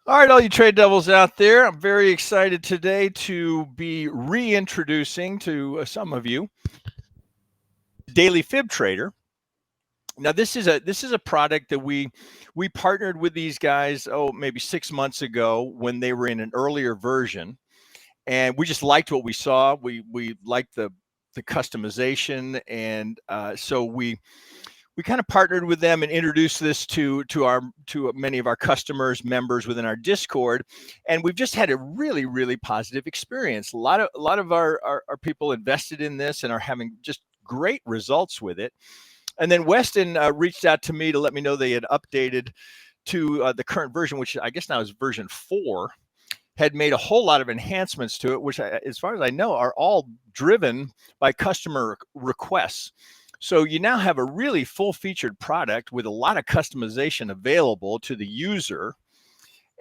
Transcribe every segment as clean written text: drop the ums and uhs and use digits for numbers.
All right, all you trade devils out there, I'm very excited today to be reintroducing to some of you Daily Fib Trader. Now, this is a product that we partnered with these guys maybe 6 months ago when they were in an earlier version, and we just liked what we saw. We liked the customization, and so we kind of partnered with them and introduced this to many of our customers, members within our Discord, and we've just had a really positive experience. A lot of our people invested in this and are having just great results with it. And then Weston reached out to me to let me know they had updated to the current version, which I guess now is version 4, had made a whole lot of enhancements to it, which, as far as I know, are all driven by customer requests. So you now have a really full-featured product with a lot of customization available to the user.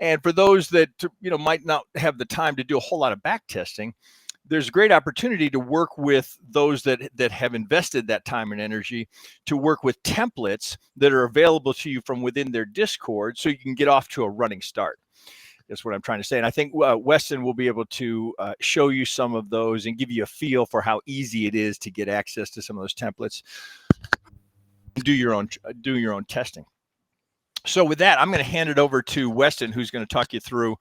And for those that might not have the time to do a whole lot of back testing, there's a great opportunity to work with those that have invested that time and energy to work with templates that are available to you from within their Discord, so you can get off to a running start. That's what I'm trying to say. And I think Weston will be able to show you some of those and give you a feel for how easy it is to get access to some of those templates and do your own testing. So with that, I'm going to hand it over to Weston, who's going to talk you through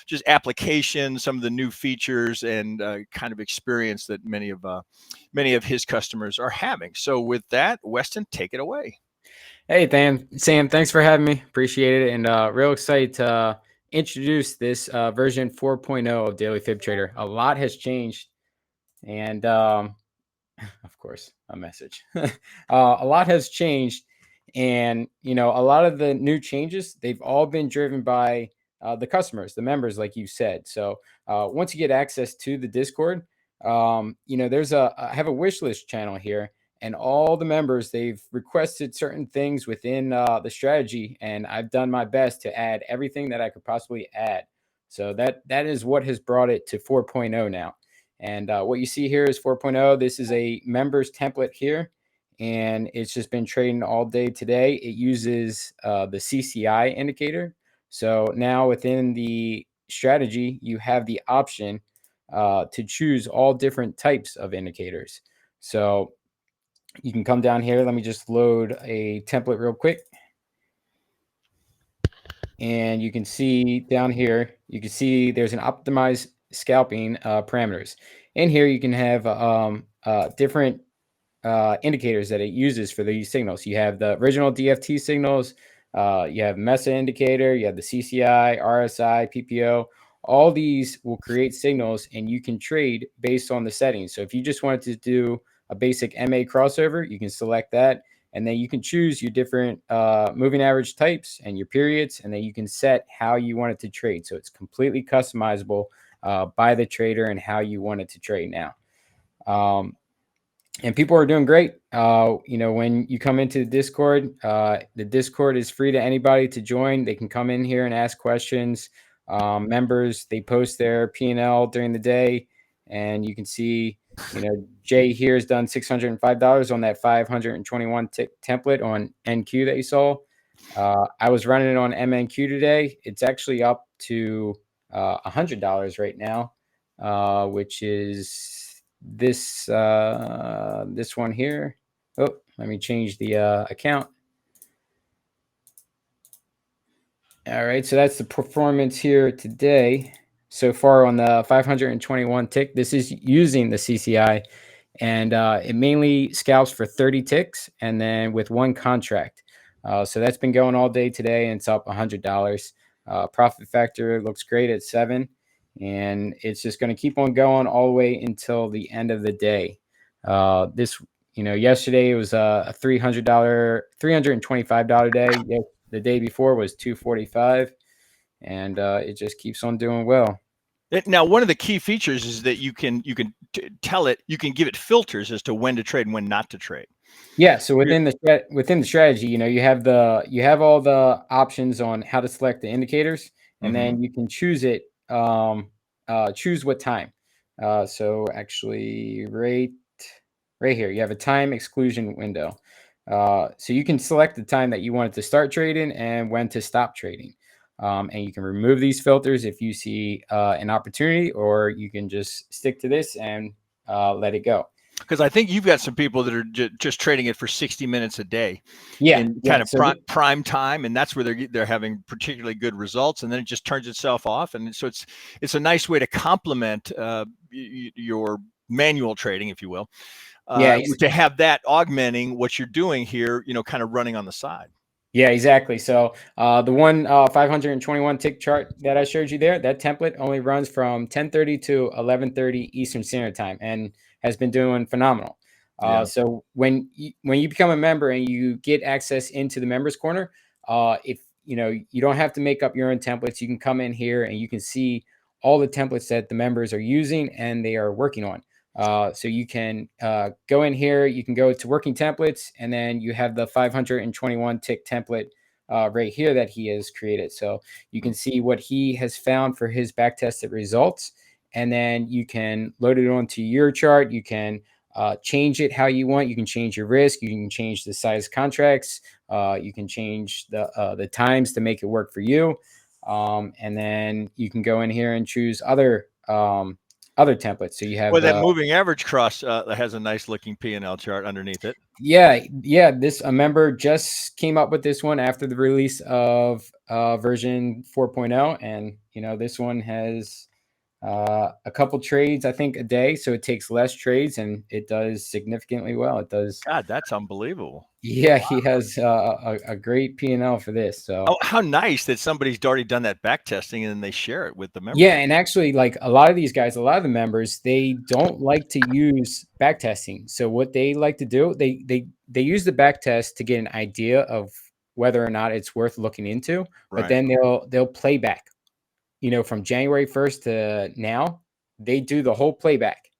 just applications, some of the new features, and kind of experience that many of his customers are having. So with that, Weston, take it away. Hey, Sam, thanks for having me. Appreciate it. And real excited to introduce this version 4.0 of Daily Fib Trader. A lot has changed. And of course, a message. A lot has changed. And, a lot of the new changes, they've all been driven by the customers, the members, like you said. So once you get access to the Discord, I have a wish list channel here. And all the members, they've requested certain things within the strategy, and I've done my best to add everything that I could possibly add. So that is what has brought it to 4.0 now. And what you see here is 4.0. This is a members template here, and it's just been trading all day today. It uses the CCI indicator. So now within the strategy, you have the option to choose all different types of indicators. So you can come down here. Let me just load a template real quick. And you can see down here, you can see there's an optimized scalping parameters. In here, you can have different indicators that it uses for these signals. You have the original DFT signals, you have MESA indicator, you have the CCI, RSI, PPO. All these will create signals, and you can trade based on the settings. So if you just wanted to do a basic MA crossover, you can select that, and then you can choose your different moving average types and your periods, and then you can set how you want it to trade. So it's completely customizable by the trader and how you want it to trade now. And people are doing great. When you come into the Discord is free to anybody to join. They can come in here and ask questions. Members, they post their P&L during the day, and you can see, Jay here has done $605 on that 521 template on NQ that you saw. I was running it on MNQ today. It's actually up to $100 right now, which is this one here. Oh, let me change the account. All right, so that's the performance here today. So far on the 521 tick, this is using the CCI, and it mainly scalps for 30 ticks and then with one contract. So that's been going all day today, and it's up $100. Profit factor looks great at 7, and it's just going to keep on going all the way until the end of the day. Yesterday it was a $325 day. The day before was $245, and it just keeps on doing well. Now, one of the key features is that you can tell it, you can give it filters as to when to trade and when not to trade. Yeah. So within the strategy, you have all the options on how to select the indicators, and then you can choose it. Choose what time. So actually, right here, you have a time exclusion window. So you can select the time that you want it to start trading and when to stop trading. And you can remove these filters if you see an opportunity, or you can just stick to this and let it go. Because I think you've got some people that are just trading it for 60 minutes a day Yeah, in yeah. kind of prime time, and that's where they're having particularly good results, and then it just turns itself off. And so it's a nice way to complement your manual trading, if you will, to have that augmenting what you're doing here, kind of running on the side. Yeah, exactly. So the one 521 tick chart that I showed you there, that template only runs from 10:30 to 11:30 Eastern Standard Time and has been doing phenomenal. So when you become a member and you get access into the members corner, if you don't have to make up your own templates, you can come in here and you can see all the templates that the members are using and they are working on. So you can go in here, you can go to working templates, and then you have the 521 tick template right here that he has created. So you can see what he has found for his backtested results, and then you can load it onto your chart. You can change it how you want. You can change your risk. You can change the size contracts. You can change the times to make it work for you. And then you can go in here and choose other templates. So you have that moving average cross has a nice looking P&L chart underneath it. Yeah. A member just came up with this one after the release of version 4.0, and this one has a couple trades, I think, a day, so it takes less trades and it does significantly well. It does. God, that's unbelievable. Yeah, wow. He has a great P&L for this. So how nice that somebody's already done that back testing and then they share it with the members. Yeah, and actually, like a lot of these guys, a lot of the members, they don't like to use back testing. So what they like to do, they use the back test to get an idea of whether or not it's worth looking into. Right. But then they'll play back. From January 1st to now, they do the whole playback,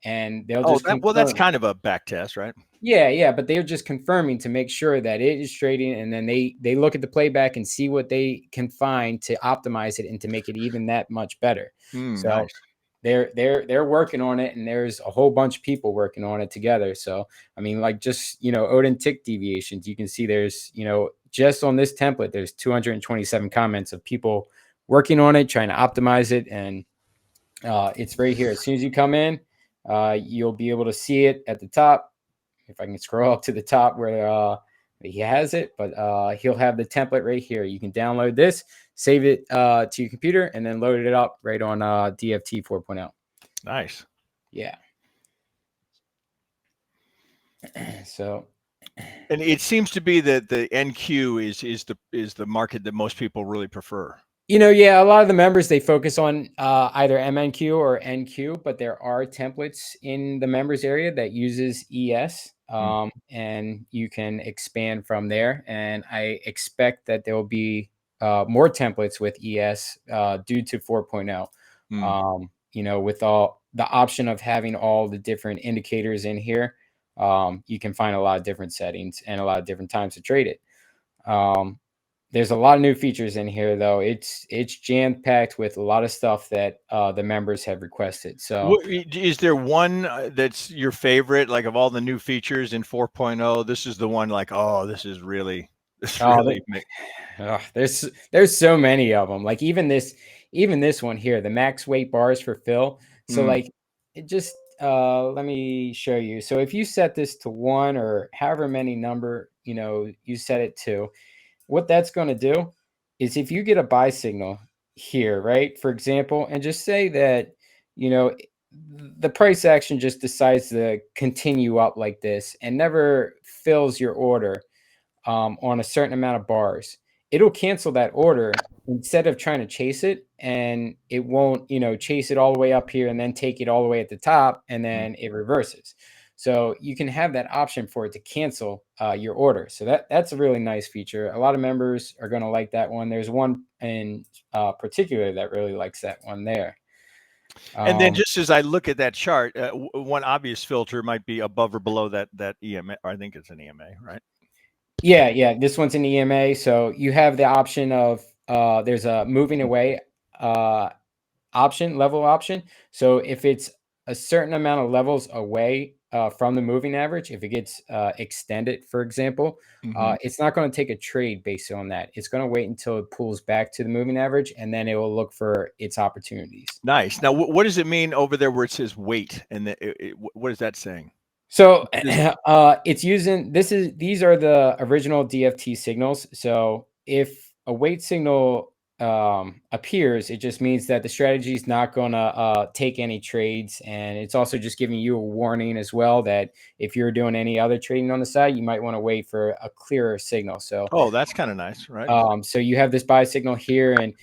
and they'll just that's kind of a back test, right? Yeah, but they're just confirming to make sure that it is trading, and then they look at the playback and see what they can find to optimize it and to make it even that much better. So nice. They're working on it, and there's a whole bunch of people working on it together. So I mean, like, just Odin tick deviations, you can see there's just on this template there's 227 comments of people working on it, trying to optimize it, and it's right here. As soon as you come in, you'll be able to see it at the top. If I can scroll up to the top where he has it, but he'll have the template right here. You can download this, save it to your computer, and then load it up right on DFT 4.0. Nice. Yeah. So, and it seems to be that the NQ is the market that most people really prefer. Yeah, a lot of the members, they focus on either MNQ or NQ, but there are templates in the members area that uses ES, and you can expand from there. And I expect that there will be more templates with ES due to 4.0. With all the option of having all the different indicators in here, you can find a lot of different settings and a lot of different times to trade it. There's a lot of new features in here, though. It's jam-packed with a lot of stuff that the members have requested. So is there one that's your favorite, like of all the new features in 4.0? This is the one like, there's so many of them. Like even this one here, the max weight bars for fill. So like it just let me show you. So if you set this to 1 or however many number you set it to, what that's going to do is if you get a buy signal here, right, for example, and just say that the price action just decides to continue up like this and never fills your order on a certain amount of bars, it'll cancel that order instead of trying to chase it, and it won't chase it all the way up here and then take it all the way at the top, and then it reverses. So you can have that option for it to cancel your order. So that's a really nice feature. A lot of members are going to like that one. There's one in particular that really likes that one there. And then just as I look at that chart, one obvious filter might be above or below that EMA. Or I think it's an EMA, right? Yeah. This one's an EMA. So you have the option of there's a moving away level option. So if it's a certain amount of levels away from the moving average, if it gets extended, for example, it's not going to take a trade based on that. It's going to wait until it pulls back to the moving average, and then it will look for its opportunities. Nice. Now, what does it mean over there where it says wait? And what is that saying? So it's using these are the original DFT signals. So if a wait signal appears, it just means that the strategy is not going to take any trades, and it's also just giving you a warning as well that if you're doing any other trading on the side, you might want to wait for a clearer signal. So that's kind of nice, right? So you have this buy signal here, and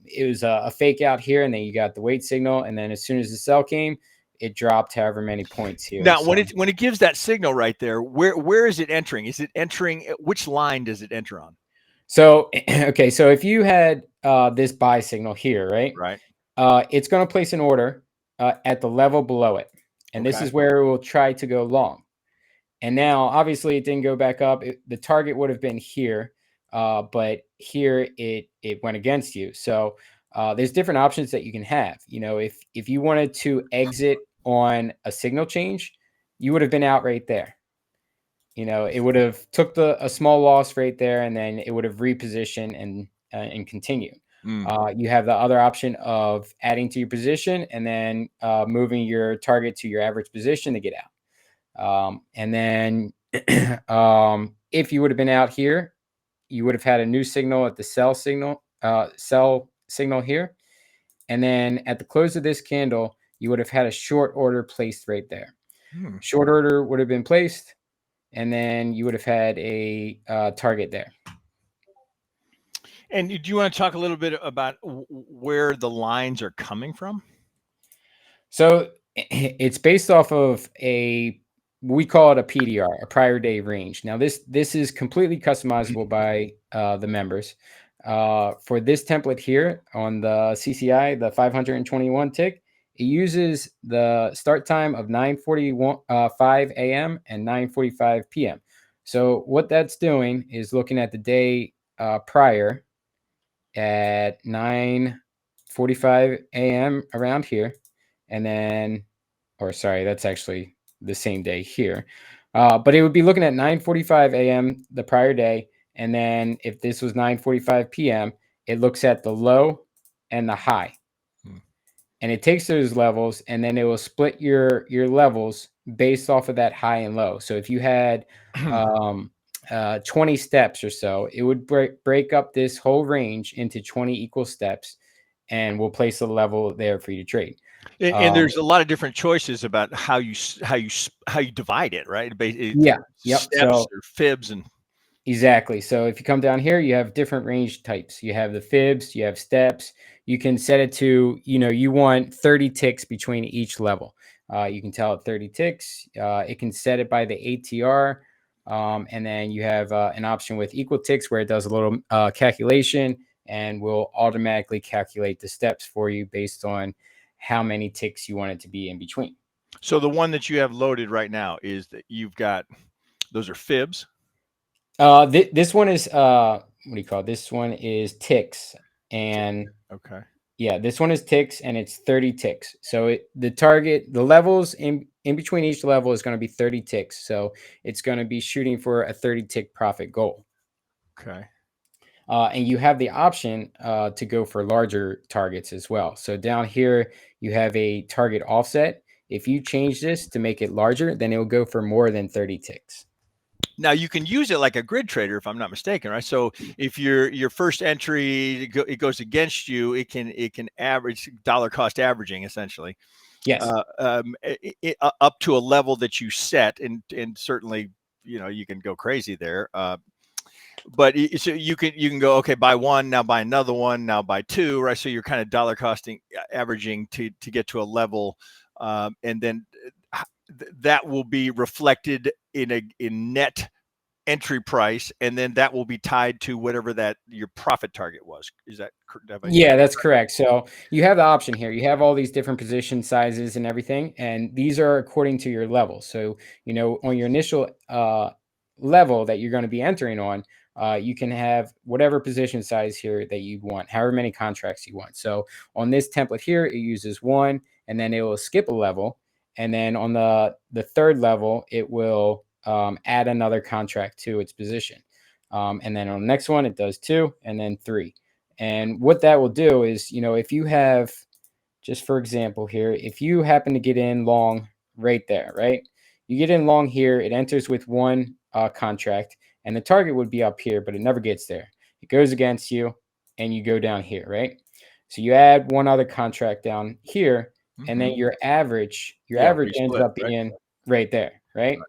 it was a fake out here, and then you got the wait signal, and then as soon as the sell came, it dropped however many points here. Now, when it gives that signal right there, where is it entering? Is it entering? Which line does it enter on? So okay, so if you had this buy signal here, right? Right. It's going to place an order at the level below it, and this is where it will try to go long. And now, obviously, it didn't go back up. The target would have been here, but here it went against you. So there's different options that you can have. If you wanted to exit on a signal change, you would have been out right there. It would have took a small loss right there, and then it would have repositioned and continued. You have the other option of adding to your position and then moving your target to your average position to get out. And then if you would have been out here, you would have had a new signal at the sell signal here. And then at the close of this candle, you would have had a short order placed right there. Short order would have been placed, and then you would have had a target there. And do you want to talk a little bit about where the lines are coming from? So it's based off of we call it a PDR, a prior day range. Now this is completely customizable by the members. For this template here on the CCI, the 521 tick, it uses the start time of 9:45 a.m. and 9:45 p.m. So what that's doing is looking at the day prior at 9:45 a.m. around here, and then, or sorry, that's actually the same day here. But it would be looking at 9:45 a.m. the prior day, and then if this was 9:45 p.m., it looks at the low and the high. And it takes those levels, and then it will split your levels based off of that high and low. So if you had 20 steps or so, it would break up this whole range into 20 equal steps, and we'll place a level there for you to trade. And there's a lot of different choices about how you divide it, right? Yeah. Yep. Steps or fibs and. Exactly. So if you come down here, you have different range types. You have the fibs, you have steps. You can set it to, you want 30 ticks between each level. You can tell it 30 ticks. It can set it by the ATR. And then you have an option with equal ticks where it does a little calculation and will automatically calculate the steps for you based on how many ticks you want it to be in between. So the one that you have loaded right now is that you've got, those are fibs. This one is what do you call it? This one is ticks, and yeah, this one is ticks, and it's 30 ticks. So the levels in between each level is going to be 30 ticks. So it's going to be shooting for a 30 tick profit goal. Okay. And you have the option to go for larger targets as well. So down here you have a target offset. If you change this to make it larger, then it will go for more than 30 ticks. Now you can use it like a grid trader, if I'm not mistaken, right? So if your first entry it goes against you, it can average dollar cost averaging essentially. Yes. Up to a level that you set, and certainly you can go crazy there. But so you can go, okay, buy one, now buy another one, now buy two, right? So you're kind of dollar costing averaging to get to a level, and then that will be reflected in net entry price, and then that will be tied to whatever that your profit target was. Is that correct? Yeah, that's correct. So you have the option here. You have all these different position sizes and everything, and these are according to your level. So on your initial level that you're going to be entering on, you can have whatever position size here that you want, however many contracts you want. So on this template here, it uses one, and then it will skip a level, And then on the third level, it will add another contract to its position. And then on the next one, it does 2 and then 3. And what that will do is, if you have, just for example here, if you happen to get in long right there, right? You get in long here, it enters with one contract, and the target would be up here, but it never gets there. It goes against you, and you go down here, right? So you add one other contract down here, and then your average ends resplit, up right? being right there, right?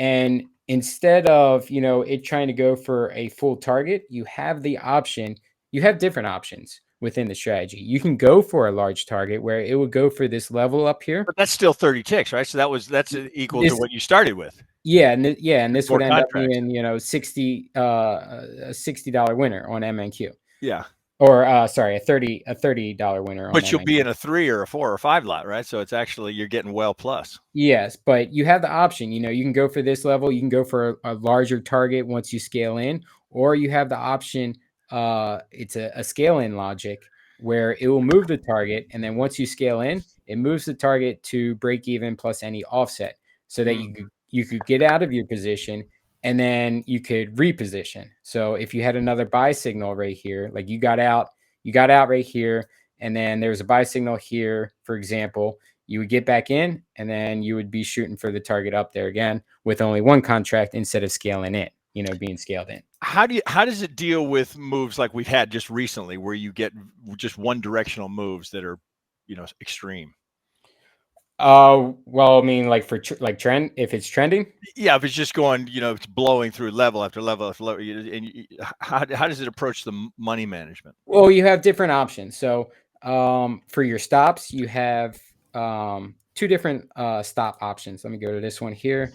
And instead of, it trying to go for a full target, you have the option, you have different options within the strategy. You can go for a large target where it would go for this level up here. But that's still 30 ticks, right? So that's equal to This, what you started with. yeah, and this More would end up contracts. being, 60 a $60 winner on MNQ. Yeah. Or sorry, a $30 winner on But you'll MNQ. be in a 3 or a 4 or 5 lot, right? So it's actually you're getting well plus. Yes, but you have the option, you can go for this level, you can go for a larger target once you scale in, or you have the option, it's a scale in logic where it will move the target, and then once you scale in, it moves the target to break even plus any offset, so that you could get out of your position, and then you could reposition. So if you had another buy signal right here, like you got out right here, and then there's a buy signal here, for example, you would get back in, and then you would be shooting for the target up there again with only one contract instead of scaling in, being scaled in. How does it deal with moves like we've had just recently where you get just one directional moves that are, extreme? Well, I mean, like for like trend, if it's trending. Yeah, if it's just going, it's blowing through level after level after level. How does it approach the money management? Well, you have different options. So for your stops, you have two different stop options. Let me go to this one here.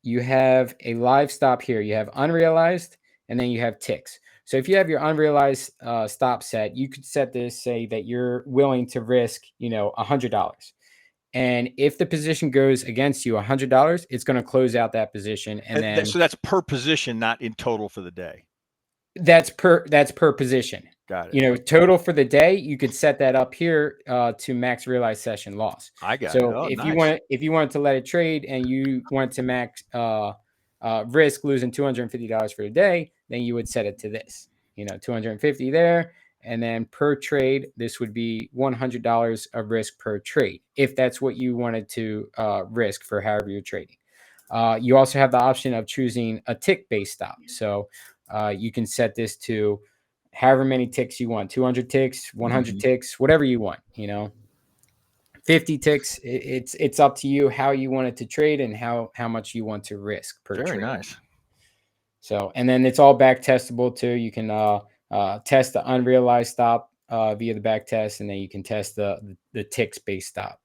You have a live stop here. You have unrealized, and then you have ticks. So if you have your unrealized stop set, you could set this, say that you're willing to risk, $100. And if the position goes against you $100, it's going to close out that position. And then So that's per position, not in total for the day. that's per position. Got it. Total for the day, you could set that up here to max realized session loss. I got it. So Oh, if nice. you wanted to let it trade and you want to max risk losing $250 for the day, then you would set it to this. 250 there, and then per trade, this would be $100 of risk per trade if that's what you wanted to risk for however you're trading. You also have the option of choosing a tick based stop. So you can set this to however many ticks you want, 200 ticks, 100 ticks, whatever you want, 50 ticks. It's up to you how you want it to trade and how much you want to risk per Very trade. nice. So, and then it's all back testable too. You can test the unrealized stop via the back test, and then you can test the ticks based stop.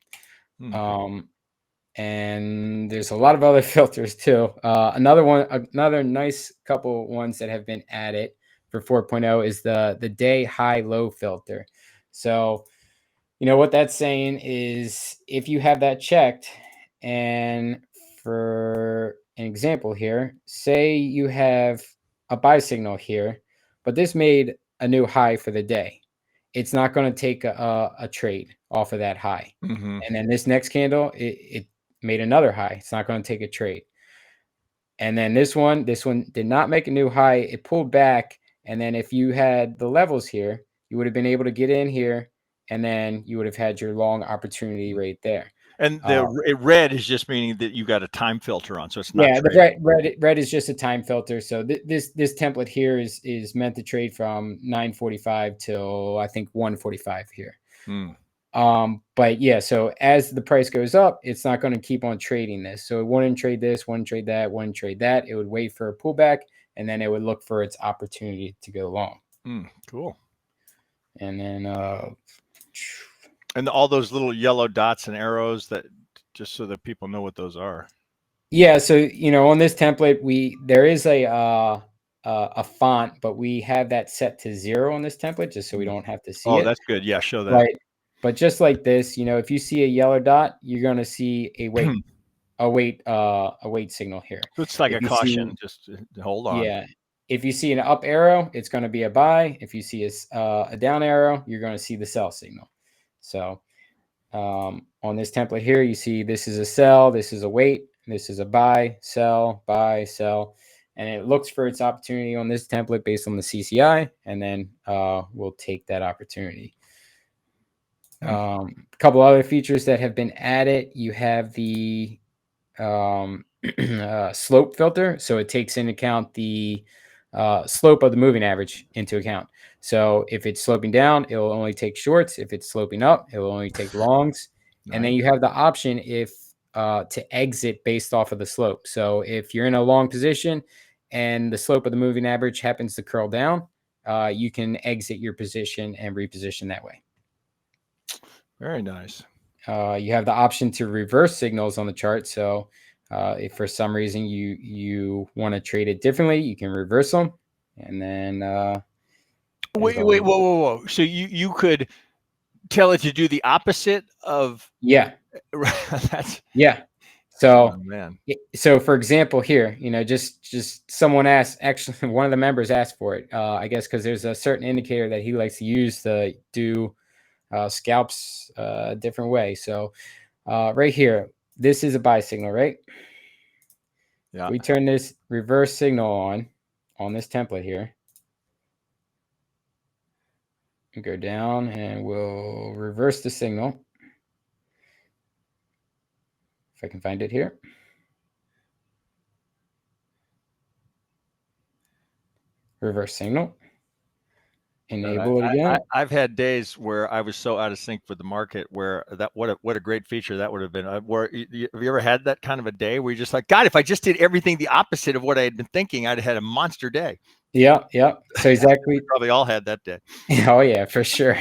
And there's a lot of other filters too. Another nice couple ones that have been added for 4.0 is the day high low filter. So, what that's saying is if you have that checked, and for an example here, say you have a buy signal here, but this made a new high for the day. It's not going to take a trade off of that high. And then this next candle, it made another high. It's not going to take a trade. And then this one did not make a new high. It pulled back. And then if you had the levels here, you would have been able to get in here, and then you would have had your long opportunity right there. And the red is just meaning that you got a time filter on, so it's not. Yeah, the red is just a time filter. So this template here is meant to trade from 9:45 till I think 1:45 here. But yeah, so as the price goes up, it's not going to keep on trading this. So it wouldn't trade this, wouldn't trade that, wouldn't trade that. It would wait for a pullback, and then it would look for its opportunity to go long. Cool. And then and all those little yellow dots and arrows, that just so that people know what those are. Yeah, so on this template, there is a font, but we have that set to 0 on this template just so we don't have to see it. Oh, that's good. Yeah, show that. Right. But just like this, if you see a yellow dot, you're going to see a wait signal here. So it's like a caution. Just hold on. Yeah. If you see an up arrow, it's going to be a buy. If you see a down arrow, you're going to see the sell signal. So on this template here, you see this is a sell, this is a wait, this is a buy, sell, and it looks for its opportunity on this template based on the CCI, and then we'll take that opportunity. A couple other features that have been added. You have the slope filter, so it takes into account the slope of the moving average into account. So if it's sloping down, it will only take shorts. If it's sloping up, it will only take longs. And then you have the option if to exit based off of the slope. So if you're in a long position and the slope of the moving average happens to curl down, you can exit your position and reposition that way. Very nice. You have the option to reverse signals on the chart. So if for some reason you want to trade it differently, you can reverse them. And then wait, whoa. So you could tell it to do the opposite of that's so oh, man. So for example here, just someone asked, actually one of the members asked for it, I guess because there's a certain indicator that he likes to use to do scalps a different way. So right here, this is a buy signal, right? Yeah. We turn this reverse signal on this template here. Go down and we'll reverse the signal. If I can find it here. Reverse signal. Enable it again. I've had days where I was so out of sync with the market where what a great feature that would have been. Have you ever had that kind of a day where you're just like, God, if I just did everything the opposite of what I had been thinking, I'd have had a monster day. Yeah. So exactly. We probably all had that day. Oh yeah, for sure.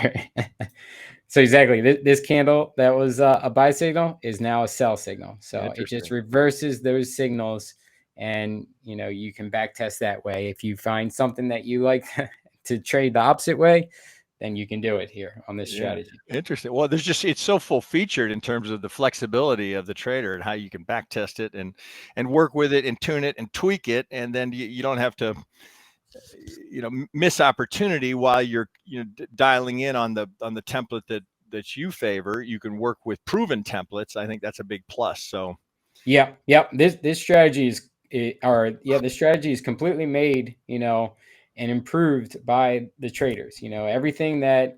So exactly, this candle that was a buy signal is now a sell signal. So it just reverses those signals, and you can back test that way. If you find something that you like to trade the opposite way, then you can do it here on this strategy. Interesting. Well, it's so full featured in terms of the flexibility of the trader and how you can back test it and work with it and tune it and tweak it, and then you don't have to miss opportunity while you're dialing in on the template that you favor. You can work with proven templates. I think that's a big plus. So yeah, this strategy the strategy is completely made and improved by the traders. Everything that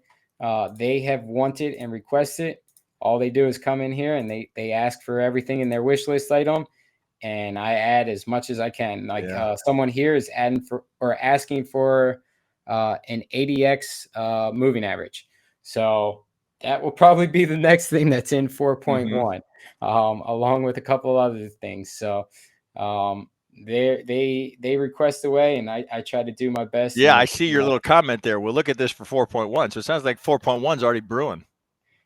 they have wanted and requested, all they do is come in here and they ask for everything in their wish list item, and I add as much as I can. Like someone here is asking for an ADX moving average. So that will probably be the next thing that's in 4.1, along with a couple other things. So they request away, and I try to do my best. Yeah, I see your little comment there. We'll look at this for 4.1. So it sounds like 4.1 is already brewing.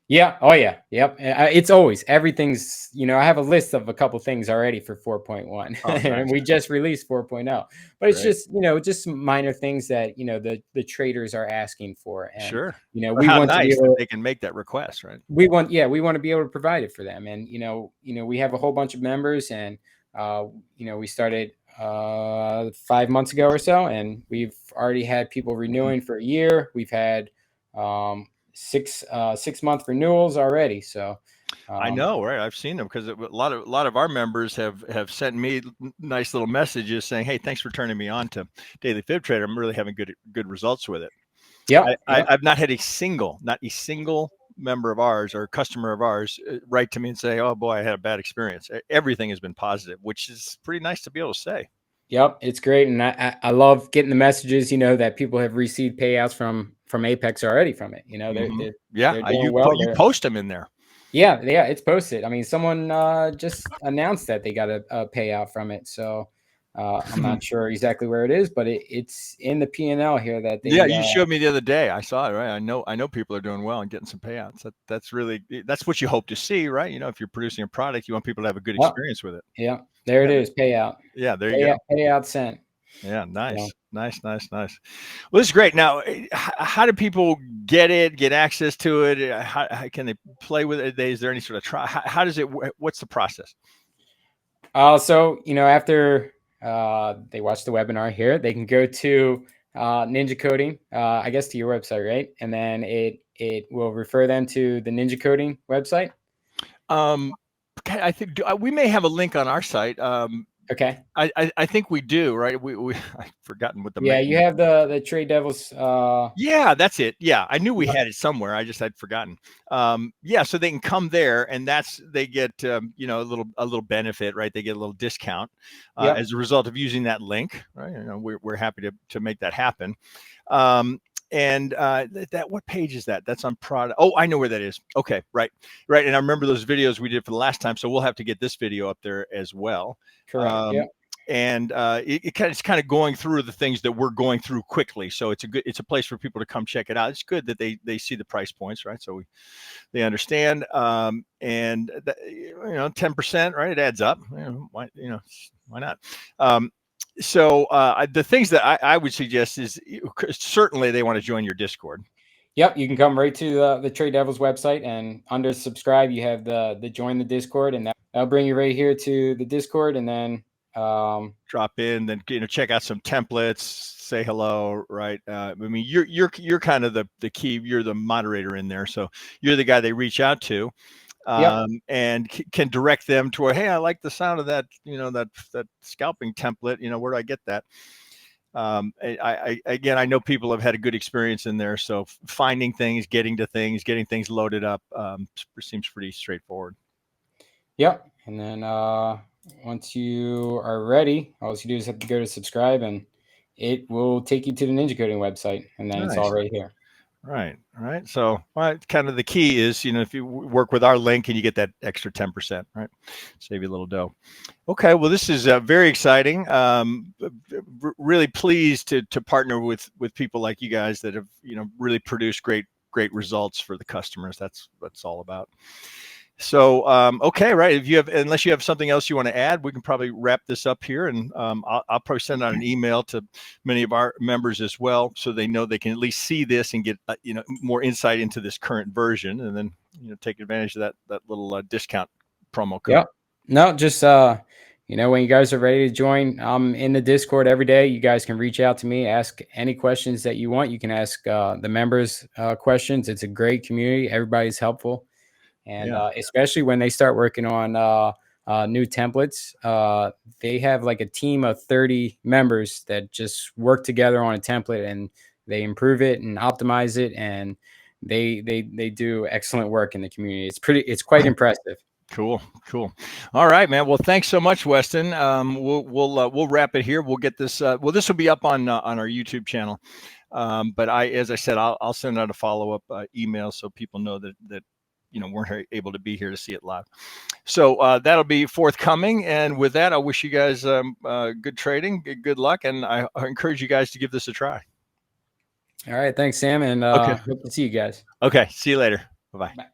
Yeah. Oh yeah. Yep. It's always everything's. I have a list of a couple things already for 4.1, and we just released 4.0. But it's just just some minor things that the traders are asking for, and we want to be able they can make that request, right? We want to be able to provide it for them, and we have a whole bunch of members, and we started 5 months ago or so, and we've already had people renewing for a year. We've had 6-month renewals already. So I know, right? I've seen them because a lot of our members have sent me nice little messages saying, "Hey, thanks for turning me on to Daily Fib Trader. I'm really having good results with it." Yeah, I've not had not a single member of ours or customer of ours write to me and say, "Oh boy, I had a bad experience." Everything has been positive, which is pretty nice to be able to say. Yep, it's great, and I love getting the messages. That people have received payouts from Apex already from it. They're doing well. You post them in there. Yeah, it's posted. I mean, someone just announced that they got a payout from it. So I'm not sure exactly where it is, but it's in the P&L here that they. Yeah, you showed me the other day. I saw it. Right, I know people are doing well and getting some payouts. That's what you hope to see, right? If you're producing a product, you want people to have a good experience with it. Yeah, there it is. Payout. Yeah, there you go. Payout sent. Yeah, nice. Well, this is great. Now, how do people get access to it? How can they play with it? Is there any sort of trial? How does it? What's the process? So after they watch the webinar here, they can go to ninja coding, I guess to your website, right? And then it will refer them to the ninja coding website. I think we may have a link on our site. Okay. I think we do, right? I've forgotten what the Yeah, you have the Trade Devils. Yeah, that's it. Yeah, I knew we had it somewhere. I just had forgotten. Yeah, so they can come there, and they get you know, a little benefit, right? They get a little discount as a result of using that link, right? You know, we're happy to make that happen. And what page is that? That's on product. Oh, I know where that is. Okay, right. And I remember those videos we did for the last time, so we'll have to get this video up there as well. Correct. And it's kind of going through the things that we're going through quickly. So it's a place for people to come check it out. It's good that they see the price points, right? So they understand. And you know, 10%, right? It adds up. Why not? So the things that I would suggest is certainly they want to join your Discord. Yep, you can come right to the Trade Devils website, and under subscribe, you have the join the Discord, and that'll bring you right here to the Discord, and then drop in, then check out some templates, say hello, right? I mean, you're kind of the key. You're the moderator in there, so you're the guy they reach out to, and can direct them to hey, I like the sound of that, that scalping template. Where do I get that? Again, I know people have had a good experience in there, so finding things, getting things loaded up seems pretty straightforward. Yep, and then once you are ready, all you do is have to go to subscribe, and it will take you to the Ninja Coding website, and then it's all right here. Right. So kind of the key is, if you work with our link and you get that extra 10%, right? Save you a little dough. Okay. Well, this is very exciting. Really pleased to partner with people like you guys that have, really produced great results for the customers. That's what it's all about. So, okay, right. Unless you have something else you want to add, we can probably wrap this up here, and I'll probably send out an email to many of our members as well, so they know they can at least see this and get more insight into this current version, and then take advantage of that little discount promo code. Yep. No, just when you guys are ready to join, I'm in the Discord every day. You guys can reach out to me, ask any questions that you want. You can ask the members questions. It's a great community. Everybody's helpful. And especially when they start working on new templates, they have like a team of 30 members that just work together on a template, and they improve it and optimize it, and they do excellent work in the community. It's quite impressive. Cool. All right, man. Well, thanks so much, Weston. We'll wrap it here. We'll get this. This will be up on our YouTube channel. But as I said, I'll send out a follow-up email so people know that weren't able to be here to see it live. So that'll be forthcoming. And with that, I wish you guys good trading, good luck, and I encourage you guys to give this a try. All right. Thanks, Sam. And hope to see you guys. Okay. See you later. Bye-bye. Bye.